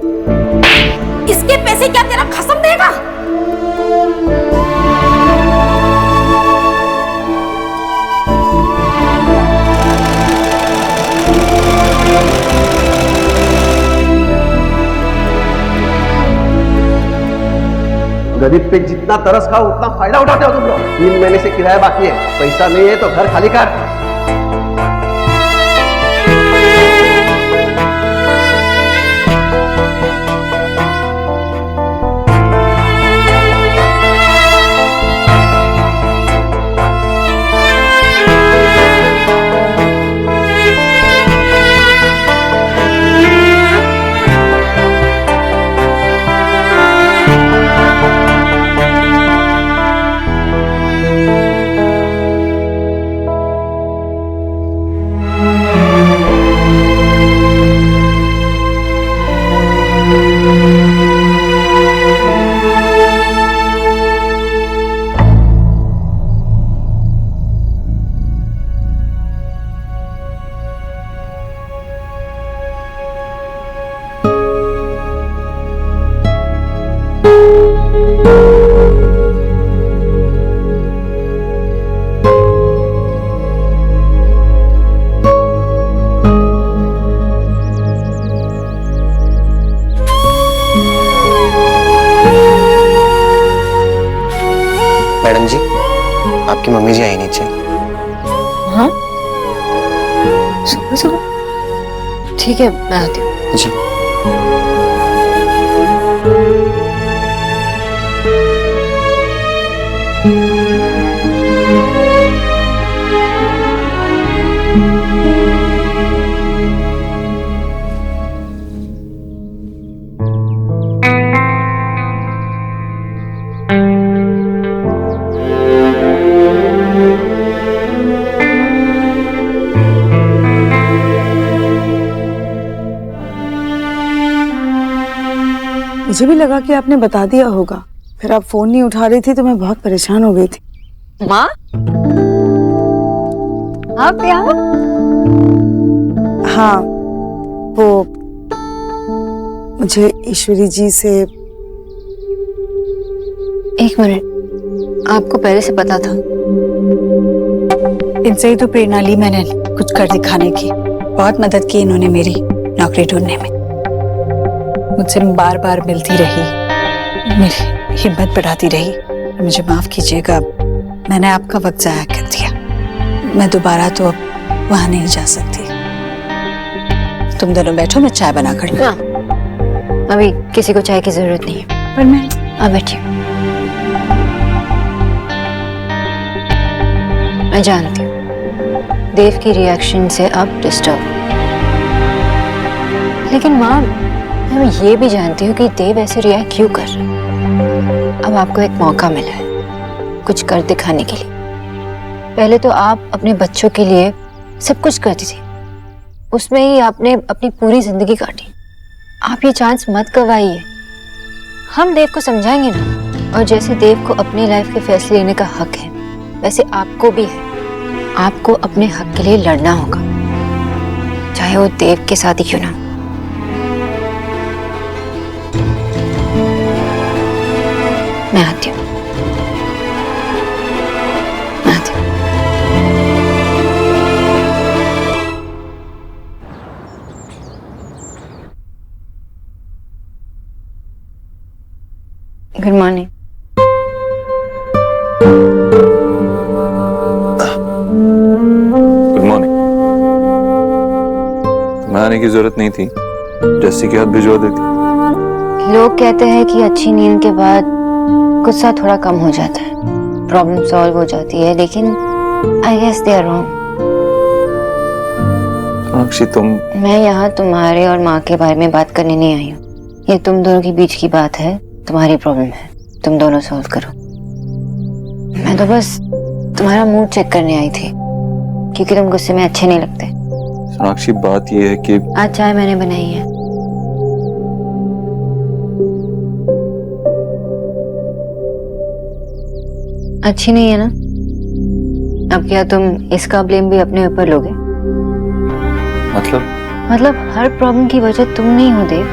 इसके पैसे क्या तेरा खसम देगा? गरीब पे जितना तरस खाओ उतना फायदा उठाते हो तुम लोग। 3 महीने से किराया बाकी है, पैसा नहीं है तो घर खाली कर। मैडम जी, आपकी मम्मी जी आई नीचे। हाँ, सुबह सुबह? ठीक है, मैं आती हूँ। जी। मुझे भी लगा कि आपने बता दिया होगा, फिर आप फोन नहीं उठा रही थी तो मैं बहुत परेशान हो गई थी। माँ, आप यहाँ? हाँ, वो मुझे ईश्वरी जी से। एक मिनट, आपको पहले से पता था? इनसे ही तो प्रेरणा ली मैंने कुछ कर दिखाने की। बहुत मदद की इन्होंने मेरी नौकरी ढूंढने में, मुझसे बार बार मिलती रही, मेरी हिम्मत बढ़ाती रही। मुझे माफ कीजिएगा, मैंने आपका वक्त जाया कर दिया। मैं दोबारा तो अब वहां नहीं जा सकती। तुम दोनों बैठो, मैं चाय बना कर लूं। अभी किसी को चाय की जरूरत नहीं है। पर मैं आप बैठिए। मैं जानती हूँ देव की रिएक्शन से आप डिस्टर्ब, लेकिन माँ मैं ये भी जानती हूँ कि देव ऐसे रिएक्ट क्यों कर रहा है। अब आपको एक मौका मिला है कुछ कर दिखाने के लिए। पहले तो आप अपने बच्चों के लिए सब कुछ करती थी, उसमें ही आपने अपनी पूरी जिंदगी काटी। आप ये चांस मत गवाइए। हम देव को समझाएंगे ना, और जैसे देव को अपनी लाइफ के फैसले लेने का हक है, वैसे आपको भी है। आपको अपने हक के लिए लड़ना होगा, चाहे वो देव के साथ ही क्यों ना। मैं आती हूँ। मैं आती हूँ। Good morning. Good morning. तुम्हें आने की जरूरत नहीं थी, जैसी की हाथ भिजवा देती। लोग कहते हैं कि अच्छी नींद के बाद गुस्सा थोड़ा कम हो जाता है, प्रॉब्लम सॉल्व हो जाती है, लेकिन I guess they are wrong. Sakshi तुम। मैं यहाँ तुम्हारे और माँ के बारे में बात करने नहीं आई हूँ। ये तुम दोनों के बीच की बात है, तुम्हारी प्रॉब्लम है, तुम दोनों सॉल्व करो। मैं तो बस तुम्हारा मूड चेक करने आई थी, क्योंकि तुम गुस्से में अच्छे नहीं लगते। साक्षी बात ये है कि आज चाय मैंने बनाई है। अच्छी नहीं है ना? अब क्या तुम इसका ब्लेम भी अपने ऊपर लोगे? मतलब हर प्रॉब्लम की वजह तुम नहीं हो देव,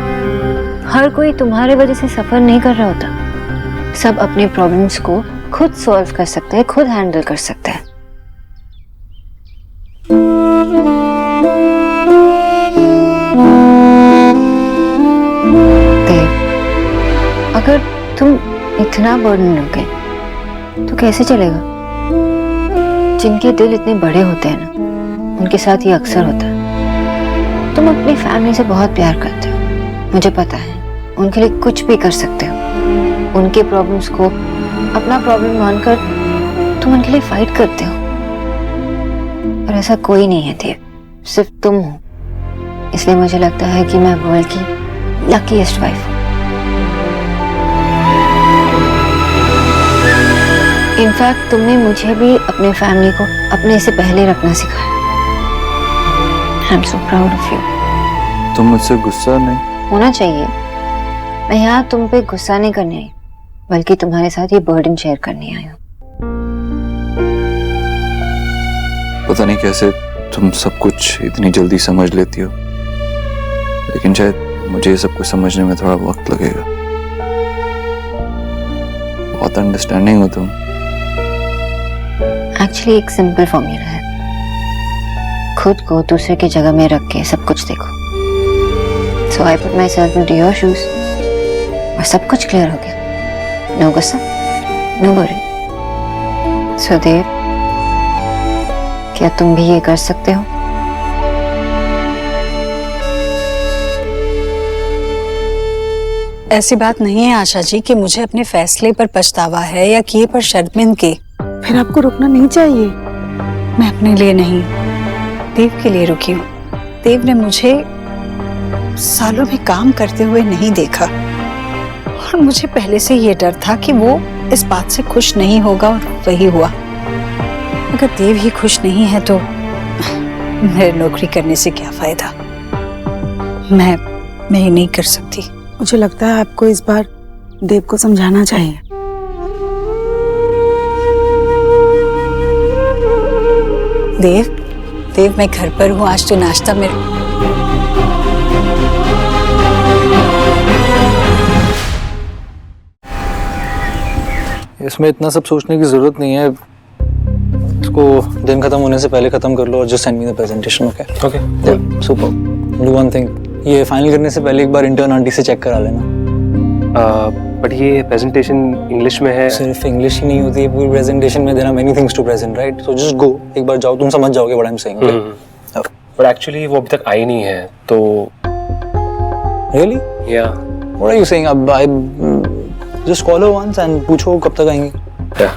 हर कोई तुम्हारे वजह से सफर नहीं कर रहा होता। सब अपने प्रॉब्लम्स को खुद सॉल्व कर सकते हैं, खुद हैंडल कर सकते हैं। देव, अगर तुम इतना बर्डन लोगे तो कैसे चलेगा? जिनके दिल इतने बड़े होते हैं ना, उनके साथ ये अक्सर होता है। तुम अपनी फैमिली से बहुत प्यार करते हो, मुझे पता है। उनके लिए कुछ भी कर सकते हो। उनके प्रॉब्लम्स को अपना प्रॉब्लम मानकर तुम उनके लिए फाइट करते हो। पर ऐसा कोई नहीं है देव, सिर्फ तुम हो। इसलिए मुझे लगता है कि मैं वर्ल्ड की लकीएस्ट वाइफ हूँ। इनफैक्ट तुमने मुझे भी अपने फैमिली को अपने से पहले रखना सिखाया। I am so proud of you. तुम मुझसे गुस्सा नहीं? होना चाहिए। मैं यहाँ तुम पे गुस्सा नहीं करने आई, बल्कि तुम्हारे साथ ये बर्डन शेयर करने आई हूँ। पता नहीं कैसे तुम सब कुछ इतनी जल्दी समझ लेती हो, लेकिन शायद मुझे ये सब कुछ समझने में थोड़ा वक्त लगेगा। बहुत अंडरस्टैंडिंग हो तुम। एक्चुअली एक सिंपल फॉर्मूला है, खुद को दूसरे की जगह में रख के सब कुछ देखो। So I put myself into your shoes और सब कुछ क्लियर हो गया। नो गुस्सा, नो वरी। सो देव, क्या तुम भी ये कर सकते हो? ऐसी बात नहीं है आशा जी कि मुझे अपने फैसले पर पछतावा है या किए पर शर्मिंदगी। फिर आपको रुकना नहीं चाहिए। मैं अपने लिए नहीं, देव के लिए रुकी हूँ। देव ने मुझे सालों में काम करते हुए नहीं देखा और मुझे पहले से ये डर था कि वो इस बात से खुश नहीं होगा और वही हुआ। अगर देव ही खुश नहीं है तो मेरे नौकरी करने से क्या फायदा? मैं ये नहीं कर सकती। मुझे लगता है आपको इस बार देव को समझाना चाहिए। देव मैं घर पर हूँ, आज तो नाश्ता में। इसमें इतना सब सोचने की जरूरत नहीं है। इसको दिन खत्म होने से पहले खत्म कर लो और just send me the presentation. Okay super. Do one thing, ये फाइनल करने से पहले एक बार इंटर्न आंटी से चेक करा लेना। बट ये प्रेजेंटेशन इंग्लिश में है। सिर्फ इंग्लिश ही नहीं होती है पूरी प्रेजेंटेशन में। There are many things to present, right? So just go, एक बार जाओ, तुम समझ जाओगे what I am saying. But actually वो अभी तक आई नहीं है तो। रियली? या व्हाट आर यू सेइंग? अब I just call her once and पूछो कब तक आएंगे। या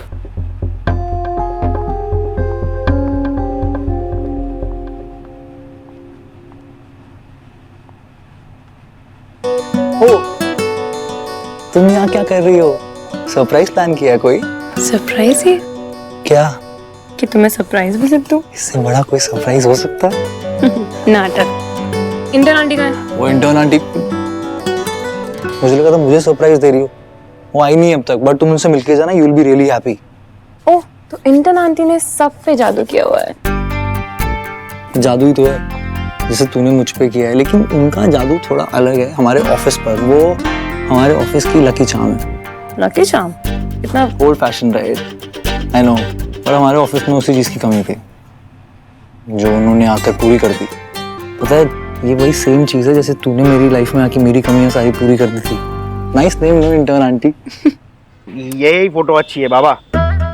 तुम यहाँ क्या कर रही हो? सरप्राइज प्लान किया कोई? सरप्राइज है? क्या? कि तुम्हें सरप्राइज भी सकती हूँ? इससे बड़ा कोई सरप्राइज हो सकता है? नाटक। इंटर्न आंटी कहाँ है? वो इंटर्न आंटी, मुझे लगा था मुझे सरप्राइज दे रही हो। वो आई नहीं अब तक, बट तुम उनसे मिलके जाना, you will be really happy. Oh, तो इंटर्न आंटी ने सब पे जादू किया हुआ है। जादू ही तो है जैसे तूने मुझ पे किया है, लेकिन उनका जादू थोड़ा अलग है। हमारे ऑफिस पर वो हमारे ऑफिस की लकी चार्म है। Lucky charm? इतना old fashion right, I know, पर हमारे ऑफिस में उसी चीज की कमी थी जो उन्होंने आकर पूरी कर दी। पता है, ये वही सेम चीज है जैसे तूने मेरी लाइफ में आके मेरी कमियां सारी पूरी कर दी थी। Nice name no intern aunty. यही फोटो अच्छी है बाबा।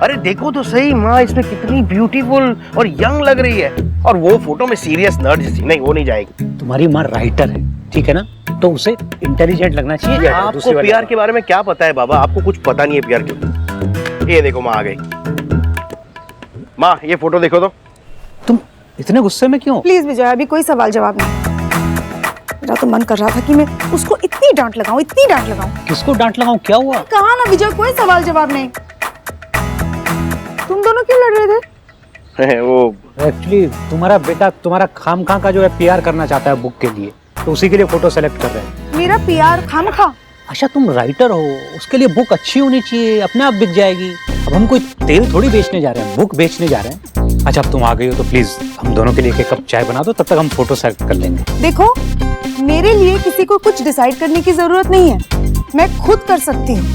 अरे देखो तो सही, माँ इसमें कितनी ब्यूटीफुल और यंग लग रही है। और वो फोटो में सीरियस नर्ड जैसी। नहीं, वो नहीं जाएगी। तुम्हारी माँ राइटर है, ठीक है ना, तो उसे इंटेलिजेंट लगना चाहिए। आपको पीआर के बारे में क्या पता है बाबा? आपको कुछ पता नहीं है पीआर के। ये देखो माँ आ गई। माँ ये फोटो देखो तो। तुम इतने गुस्से में क्यों? प्लीज विजय, अभी कोई सवाल जवाब नहीं। मेरा तो मन कर रहा था कि मैं उसको इतनी डांट लगाऊं, इतनी डांट लगाऊं। किसको डांट लगाऊं? क्या हुआ? कहा ना विजय, कोई सवाल जवाब नहीं। तुम दोनों क्यों लड़ रहे थे? वो एक्चुअली तुम्हारा बेटा तुम्हारा खामखा का जो है पीआर करना चाहता है बुक के लिए, तो उसी के लिए फोटो सेलेक्ट कर रहे हैं। मेरा पीआर खामखा? अच्छा, तुम राइटर हो, उसके लिए बुक अच्छी होनी चाहिए, अपने आप बिक जाएगी। अब हम कोई तेल थोड़ी बेचने जा रहे हैं, बुक बेचने जा रहे हैं। अच्छा अब तुम आ गई हो तो प्लीज हम दोनों के लिए एक कप चाय बना दो, तब तक हम फोटो सेलेक्ट कर लेंगे। देखो, मेरे लिए किसी को कुछ डिसाइड करने की जरूरत नहीं है, मैं खुद कर सकती हूँ।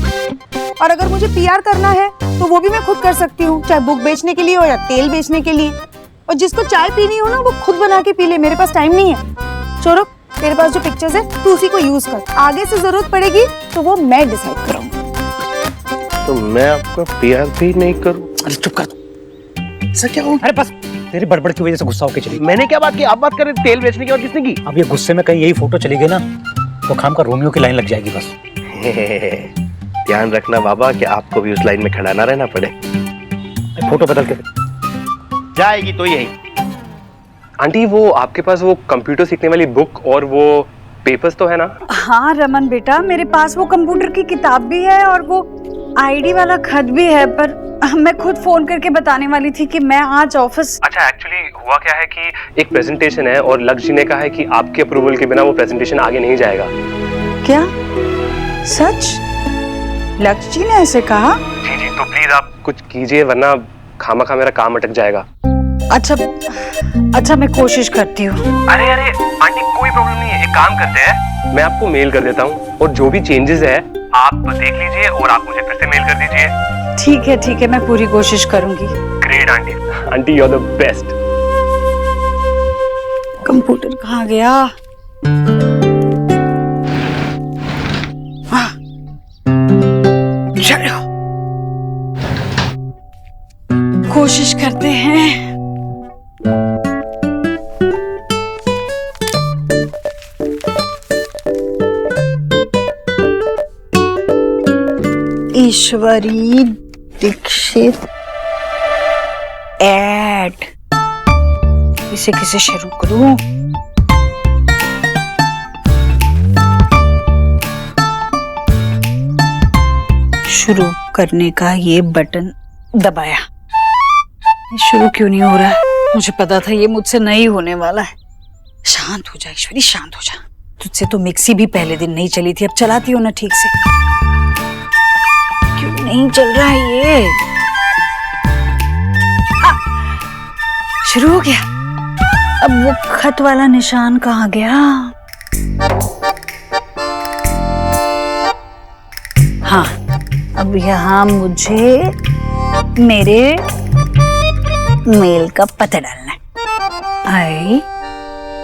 और अगर मुझे पीआर करना है तो वो भी मैं खुद कर सकती हूँ, चाहे बुक बेचने के लिए हो या तेल बेचने के लिए। और जिसको चाय पीनी हो ना, वो खुद बना के पी ले, मेरे पास टाइम नहीं है। छोड़ो, तेरे पास जो पिक्चर्स है तू उसी को यूज कर, आगे से जरूरत पड़ेगी तो वो मैं डिसाइड करूँगी। तो मैं आपका पीआर भी नहीं करूँ? अरे चुप कर। ऐसा क्या हो? अरे बस तेरी बड़बड़ की वजह से गुस्सा होके चली। मैंने क्या बात की? आप बात करें तेल बेचने की, और किसने की? अब ये गुस्से में कहीं यही फोटो चली गई ना तो खाम का रोमियो की लाइन लग जाएगी बस। ध्यान रखना बाबा कि आपको भी उस लाइन में खड़ा ना रहना पड़े। फोटो बदल के जाएगी तो यही। आंटी वो आपके पास वो कंप्यूटर सीखने वाली बुक और वो पेपर्स तो है ना? हाँ रमन बेटा, मेरे पास वो कंप्यूटर की किताब भी है और वो आईडी वाला खत भी है, पर मैं खुद फोन करके बताने वाली थी कि मैं आज ऑफिस। अच्छा एक्चुअली हुआ क्या है कि एक प्रेजेंटेशन है और लक्ष्य जी ने कहा है कि आपके अप्रूवल के बिना वो प्रेजेंटेशन आगे नहीं जाएगा। क्या सच? लक्ष्य जी ने ऐसे कहा? जी तो प्लीज आप कुछ कीजिए वरना खामखा मेरा काम अटक जाएगा। अच्छा मैं कोशिश करती हूँ। अरे आंटी कोई प्रॉब्लम नहीं है, एक काम करते हैं मैं आपको मेल कर देता हूँ और जो भी चेंजेस है आप देख लीजिए और आप मुझे फिर से मेल कर दीजिए। ठीक है, मैं पूरी कोशिश करूंगी। Great aunty you are the best. Computer कहाँ गया? चलो कोशिश करते हैं। ईश्वरी दीक्षित ऐड, इसे किसे शुरू करूं? शुरू करने का ये बटन दबाया, शुरू क्यों नहीं हो रहा है? मुझे पता था ये मुझसे नहीं होने वाला है। शांत हो जा ईश्वरी, शांत हो जा। तुझसे तो मिक्सी भी पहले दिन नहीं चली थी, अब चलाती हो ना ठीक से। क्यों नहीं चल रहा है ये? शुरू हो गया। अब वो खत वाला निशान कहाँ गया? हाँ, अब यहाँ मुझे मेरे मेल का पता डालना है,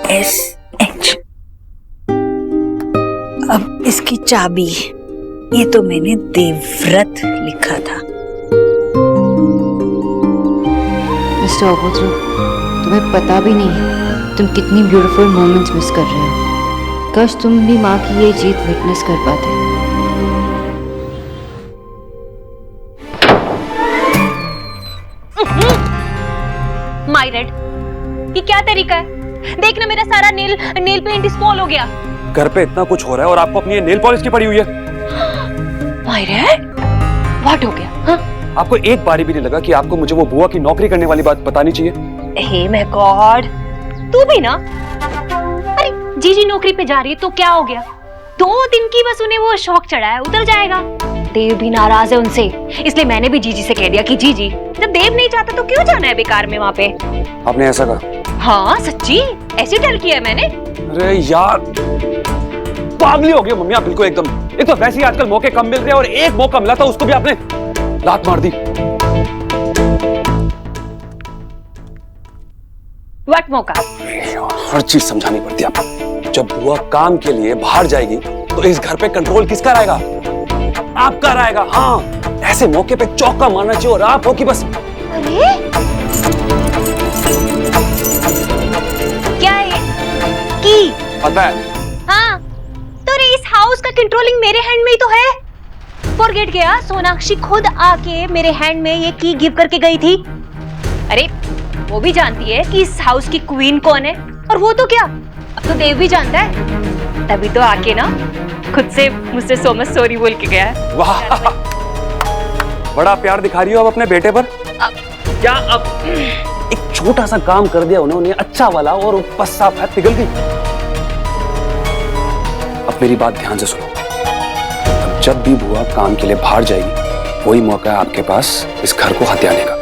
ISH। अब इसकी चाबी, ये तो मैंने देवव्रत लिखा था। मिस्टर अभद्र, तुम्हें पता भी नहीं है तुम कितनी ब्यूटीफुल मोमेंट्स मिस कर रहे हो। काश तुम भी माँ की ये जीत विटनेस कर पाते। माय रेड, ये क्या तरीका है? देखना मेरा सारा नेल पेंट स्पॉइल हो गया। घर पे इतना कुछ हो रहा है और आपको अपनी नेल पॉलिश की पड़ी हुई है। माय रेड, व्हाट हो गया? हाँ? आपको एक बारी भी नहीं लगा कि आपको मुझे वो बुआ की नौकरी करने वाली बात बतानी चाहिए? हे माय गॉड, तू भी ना। अरे जीजी नौकरी पे जा रही है तो क्या हो गया? 2 दिन की बस उन्हें वो शौक चढ़ा है, उतर जाएगा। देव भी नाराज है उनसे, इसलिए मैंने भी जीजी से कह दिया कि जीजी, जब देव नहीं चाहता तो क्यों जाना है बेकार में वहाँ पे। आपने ऐसा कहा? हाँ सच्ची, ऐसे डर किया है मैंने। अरे यार पागली हो गई मम्मी आप बिल्कुल एकदम। एक तो वैसे ही आजकल मौके कम मिल रहे हैं और एक मौका मिला था उसको भी आपने लात मार दी। व्हाट मौका? हर चीज समझानी पड़ती है आपको। जब बुआ काम के लिए बाहर जाएगी तो इस घर पे कंट्रोल किसका रहेगा? आपका रहेगा। हाँ, ऐसे मौके पे चौका मारना चाहिए और आप हो कि बस। अरे क्या है की? पता है? हाँ, तो इस हाउस का कंट्रोलिंग मेरे हैंड में ही तो है। फॉरगेट गया, सोनाक्षी खुद आके मेरे हैंड में ये की गिव करके गई थी। अरे वो भी जानती है कि इस हाउस की क्वीन कौन है, और वो तो क्या, अब तो देव भी जानता है। तभी तो आके ना खुद से मुझसे सो मच सॉरी बोल के गया है। वाह, बड़ा प्यार दिखा रही हो आप अपने बेटे पर। क्या अब एक छोटा सा काम कर दिया उन्होंने अच्छा वाला और पस्सा फैट पिघल गई। अब मेरी बात ध्यान से सुनो, अब जब भी बुआ काम के लिए बाहर जाएगी वही मौका है आपके पास इस घर को हथियाने का।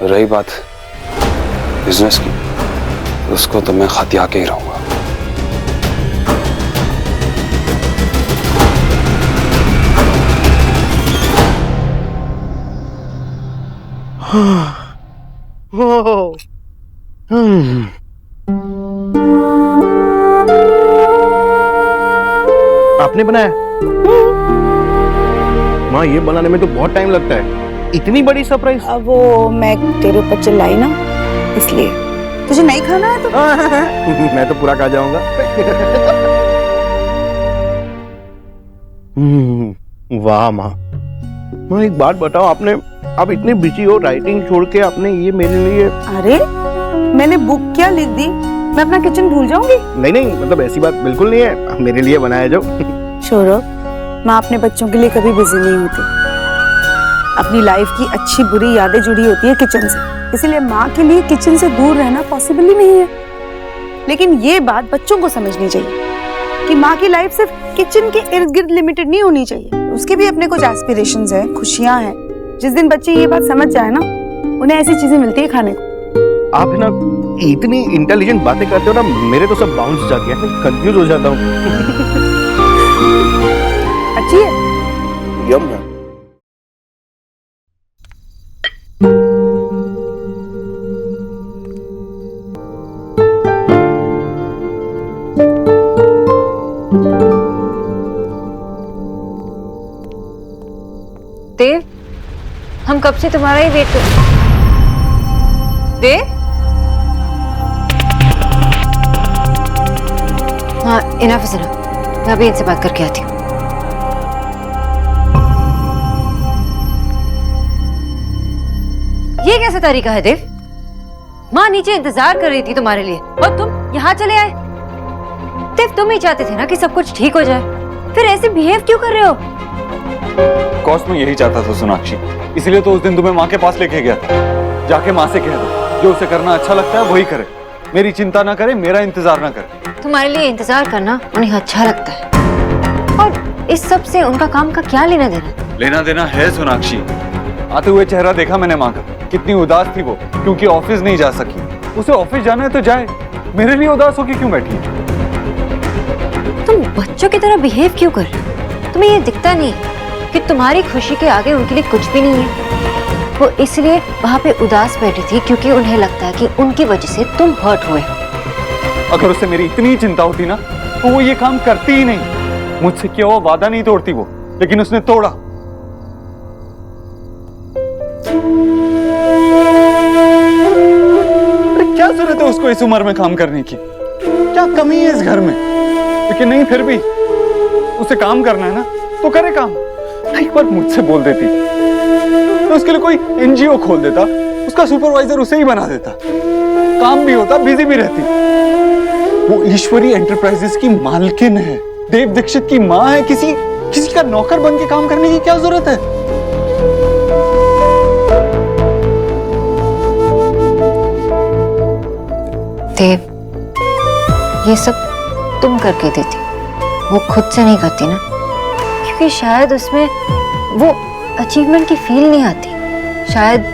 रही बात बिजनेस की, उसको तो मैं खतिया के ही रहूंगा। आपने बनाया? माँ, ये बनाने में तो बहुत टाइम लगता है। इतनी बड़ी सरप्राइज। अब वो मैं तेरे ऊपर चिल्लाई ना, इसलिए। तुझे नहीं खाना है तो मैं तो पूरा खा जाऊंगा। वाह माँ। माँ, एक बात बताओ, आपने आप इतनी बिजी हो, राइटिंग छोड़ के आपने ये मेरे लिए। अरे मैंने बुक क्या लिख दी, मैं अपना किचन भूल जाऊंगी? नहीं नहीं, मतलब ऐसी बात बिल्कुल नहीं है, मेरे लिए बनाया जो। सौरभ, माँ अपने बच्चों के लिए कभी बिजी नहीं होती। अपनी लाइफ की अच्छी बुरी यादें जुड़ी होती है किचन से, इसीलिए माँ के लिए किचन से दूर रहना पॉसिबल ही नहीं है। लेकिन ये बात बच्चों को समझनी चाहिए कि माँ की लाइफ सिर्फ किचन के इर्द गिर्द लिमिटेड नहीं होनी चाहिए, उसके भी अपने कुछ एस्पिरेशंस हैं, खुशियां हैं। जिस दिन बच्चे ये बात समझ जाए ना, उन्हें ऐसी चीजें मिलती है खाने को। आप ना इतनी इंटेलिजेंट बातें करते हो ना, मेरे तो सब बाउंस जाते हैं, कंफ्यूज हो जाता हूँ। अच्छी है? यम है। देव, हम कब से तुम्हारा ही वेट कर। देव? हाँ, इनफ इज इनफ। मैं अभी इनसे बात करके आती हूँ। ये कैसा तरीका है देव? माँ नीचे इंतजार कर रही थी तुम्हारे लिए और तुम यहाँ चले आए। देव, तुम ही चाहते थे ना कि सब कुछ ठीक हो जाए, फिर ऐसे बिहेव क्यों कर रहे हो? कॉस्ट में यही चाहता था सोनाक्षी, इसलिए तो उस दिन तुम्हें माँ के पास लेके गया। जाके माँ से कह दो, जो उसे करना अच्छा लगता है वही करे, मेरी चिंता ना करे, मेरा इंतजार ना करे। तुम्हारे लिए इंतजार करना उन्हें अच्छा लगता है, और इस सब से उनका काम का क्या लेना देना? लेना देना है सोनाक्षी। आते हुए चेहरा देखा मैंने माँ का, कितनी उदास थी वो, क्योंकि ऑफिस नहीं जा सकी। उसे ऑफिस जाना है तो जाए, मेरे लिए उदास होके क्यों बैठी है? तुम बच्चों की तरह बिहेव क्यों कर रहे हो? तुम्हें ये दिखता नहीं कि तुम्हारी खुशी के आगे उनके लिए कुछ भी नहीं है? वो इसलिए वहाँ पे उदास बैठी थी क्योंकि उन्हें लगता है कि उनकी वजह से तुम हर्ट हुए हो। अगर उसे मेरी इतनी चिंता होती ना, तो वो ये काम करती ही नहीं। मुझसे किया हुआ वादा नहीं तोड़ती वो, लेकिन उसने तोड़ा। अरे क्या जरूरत है उसको इस उम्र में काम करने की? क्या कमी है इस घर में? लेकिन नहीं, फिर भी उसे काम करना है ना, तो करे काम। एक बार मुझसे बोल देती तो उसके लिए कोई एनजीओ खोल देता, उसका सुपरवाइजर उसे ही बना देता, काम भी होता, बिजी भी रहती। वो ईश्वरी एंटरप्राइजेस की मालकिन है, देव दीक्षित की माँ है, किसी का नौकर बन के काम करने की क्या जरूरत है? देव, ये सब तुम करके देती, वो खुद से नहीं करती ना, क्योंकि शायद उसमें वो अचीवमेंट की फील नहीं आती, शायद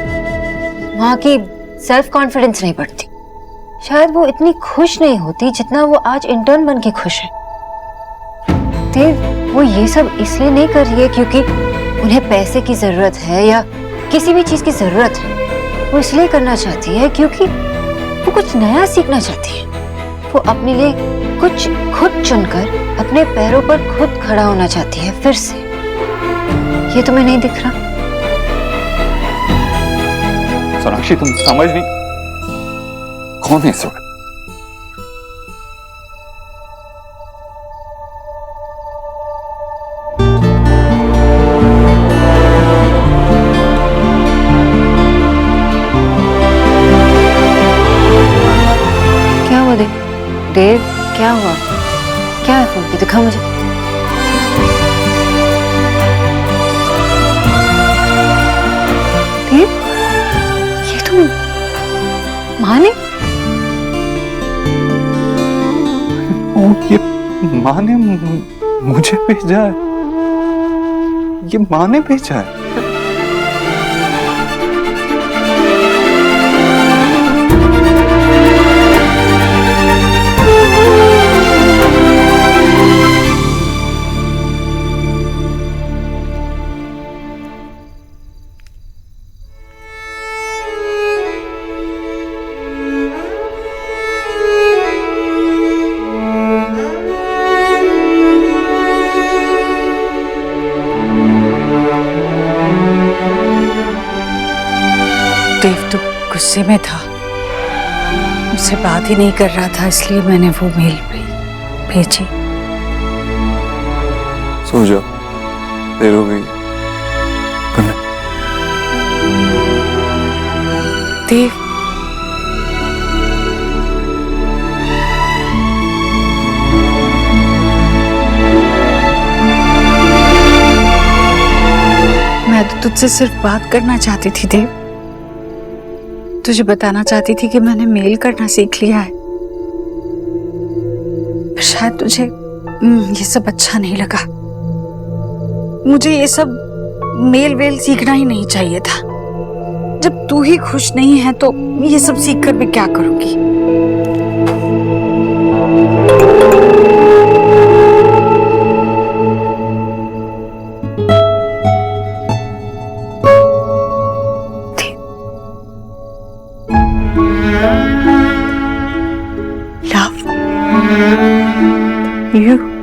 वहाँ की सेल्फ कॉन्फिडेंस नहीं बढ़ती, शायद वो इतनी खुश नहीं होती जितना वो आज इंटर्न बन के खुश है। देव, वो ये सब इसलिए नहीं कर रही है क्योंकि उन्हें पैसे की जरूरत है या किसी भी चीज की जरूरत है। वो इसलिए करना चाहती है क्योंकि वो कुछ नया सीखना चाहती है। वो अपने लिए कुछ खुद चुनकर अपने पैरों पर खुद खड़ा होना चाहती है फिर से। ये तुम्हें नहीं दिख रहा? सोनाक्षी, तुम समझ नहीं, कौन है इस वक्त? क्या हुआ देव? देव, क्या हुआ? क्या है फोन पे? दिखा मुझे। देव, ये तुम माँ ने? ये माँ ने मुझे भेजा है, ये माँ ने भेजा है। गुस्से में था, मुझसे बात ही नहीं कर रहा था, इसलिए मैंने वो मेल भेजी। सो जाओ, देर हो गई। Good night. देव, मैं तो तुझसे सिर्फ बात करना चाहती थी देव। तुझे बताना चाहती थी कि मैंने मेल करना सीख लिया है। पर शायद तुझे ये सब अच्छा नहीं लगा। मुझे ये सब मेल वेल सीखना ही नहीं चाहिए था। जब तू ही खुश नहीं है तो ये सब सीख कर मैं क्या करूंगी। Love you.